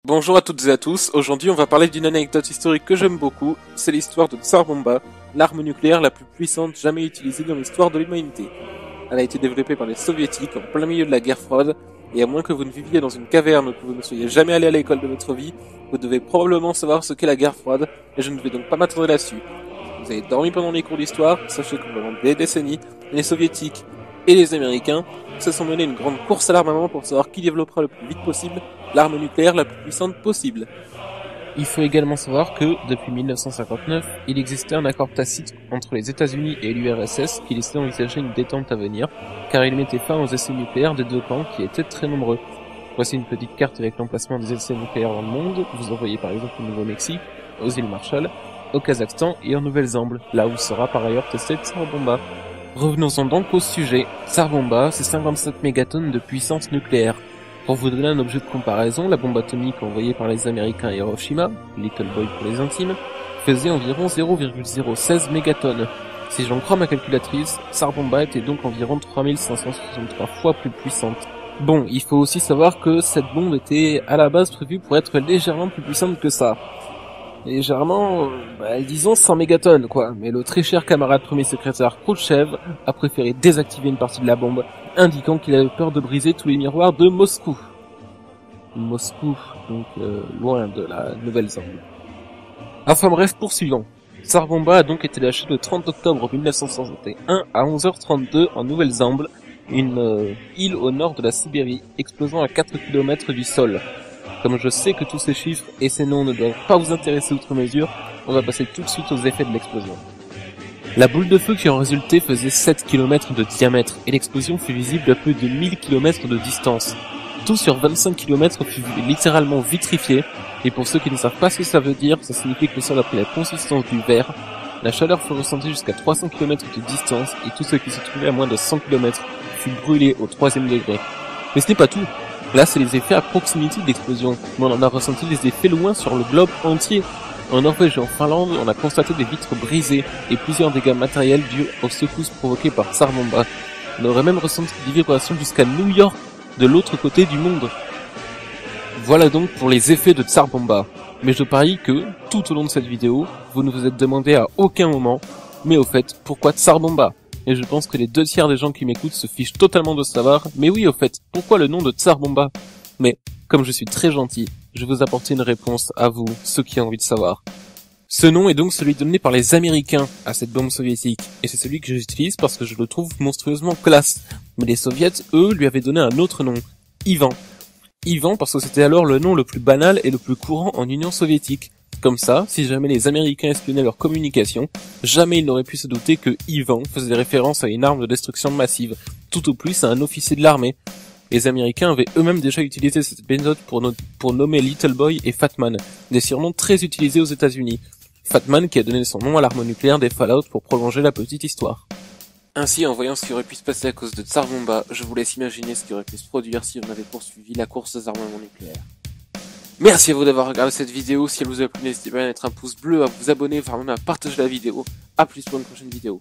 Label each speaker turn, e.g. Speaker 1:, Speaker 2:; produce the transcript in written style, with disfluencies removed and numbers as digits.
Speaker 1: Bonjour à toutes et à tous, aujourd'hui on va parler d'une anecdote historique que j'aime beaucoup, c'est l'histoire de Tsar Bomba, l'arme nucléaire la plus puissante jamais utilisée dans l'histoire de l'humanité. Elle a été développée par les soviétiques en plein milieu de la guerre froide, et à moins que vous ne viviez dans une caverne ou que vous ne soyez jamais allé à l'école de votre vie, vous devez probablement savoir ce qu'est la guerre froide, et je ne vais donc pas m'attendre là-dessus. Si vous avez dormi pendant les cours d'histoire, sachez que pendant des décennies, les soviétiques et les américains se sont menés une grande course à l'armement pour savoir qui développera le plus vite possible l'arme nucléaire la plus puissante possible.
Speaker 2: Il faut également savoir que, depuis 1959, il existait un accord tacite entre les États-Unis et l'URSS qui laissait envisager une détente à venir, car il mettait fin aux essais nucléaires des deux camps qui étaient très nombreux. Voici une petite carte avec l'emplacement des essais nucléaires dans le monde. Vous en voyez par exemple au Nouveau-Mexique, aux îles Marshall, au Kazakhstan et en Nouvelle-Zélande, là où sera par ailleurs testé Tsar Bomba. Revenons-en donc au sujet. Tsar Bomba, c'est 57 mégatonnes de puissance nucléaire. Pour vous donner un objet de comparaison, la bombe atomique envoyée par les Américains à Hiroshima, Little Boy pour les intimes, faisait environ 0,016 mégatonnes. Si j'en crois ma calculatrice, Tsar Bomba était donc environ 3563 fois plus puissante. Bon, il faut aussi savoir que cette bombe était à la base prévue pour être légèrement plus puissante que ça. Légèrement, disons 100 mégatonnes quoi, mais le très cher camarade premier secrétaire Khrouchtchev a préféré désactiver une partie de la bombe, indiquant qu'il avait peur de briser tous les miroirs de Moscou. Moscou, donc loin de la Nouvelle-Zélande. Enfin bref, poursuivons. Tsar Bomba a donc été lâché le 30 octobre 1961 à 11h32 en Nouvelle-Zélande, une île au nord de la Sibérie, explosant à 4 km du sol. Comme je sais que tous ces chiffres et ces noms ne doivent pas vous intéresser outre mesure, on va passer tout de suite aux effets de l'explosion. La boule de feu qui en résultait faisait 7 km de diamètre, et l'explosion fut visible à plus de 1000 km de distance. Tout sur 25 km fut littéralement vitrifié, et pour ceux qui ne savent pas ce que ça veut dire, ça signifie que le sol a pris la consistance du verre. La chaleur fut ressentie jusqu'à 300 km de distance, et tout ce qui se trouvait à moins de 100 km fut brûlé au 3e degré. Mais ce n'est pas tout. Là, c'est les effets à proximité de l'explosion, mais on en a ressenti des effets loin sur le globe entier. En Norvège et en Finlande, on a constaté des vitres brisées et plusieurs dégâts matériels dus aux secousses provoquées par Tsar Bomba. On aurait même ressenti des vibrations jusqu'à New York, de l'autre côté du monde. Voilà donc pour les effets de Tsar Bomba. Mais je parie que, tout au long de cette vidéo, vous ne vous êtes demandé à aucun moment, mais au fait, pourquoi Tsar Bomba ? Et je pense que les 2/3 des gens qui m'écoutent se fichent totalement de savoir, mais oui au fait, pourquoi le nom de Tsar Bomba ? Mais, comme je suis très gentil, je vais vous apporter une réponse à vous, ceux qui ont envie de savoir. Ce nom est donc celui donné par les Américains à cette bombe soviétique, et c'est celui que j'utilise parce que je le trouve monstrueusement classe. Mais les soviets, eux, lui avaient donné un autre nom, Ivan. Ivan parce que c'était alors le nom le plus banal et le plus courant en Union soviétique. Comme ça, si jamais les Américains espionnaient leur communication, jamais ils n'auraient pu se douter que Ivan faisait référence à une arme de destruction massive, tout au plus à un officier de l'armée. Les Américains avaient eux-mêmes déjà utilisé cette méthode pour nommer Little Boy et Fat Man, des surnoms très utilisés aux États-Unis. Fat Man qui a donné son nom à l'arme nucléaire des Fallout pour prolonger la petite histoire. Ainsi, en voyant ce qui aurait pu se passer à cause de Tsar Bomba, je vous laisse imaginer ce qui aurait pu se produire si on avait poursuivi la course aux armements nucléaires. Merci à vous d'avoir regardé cette vidéo, si elle vous a plu n'hésitez pas à mettre un pouce bleu, à vous abonner, voire même à partager la vidéo. A plus pour une prochaine vidéo.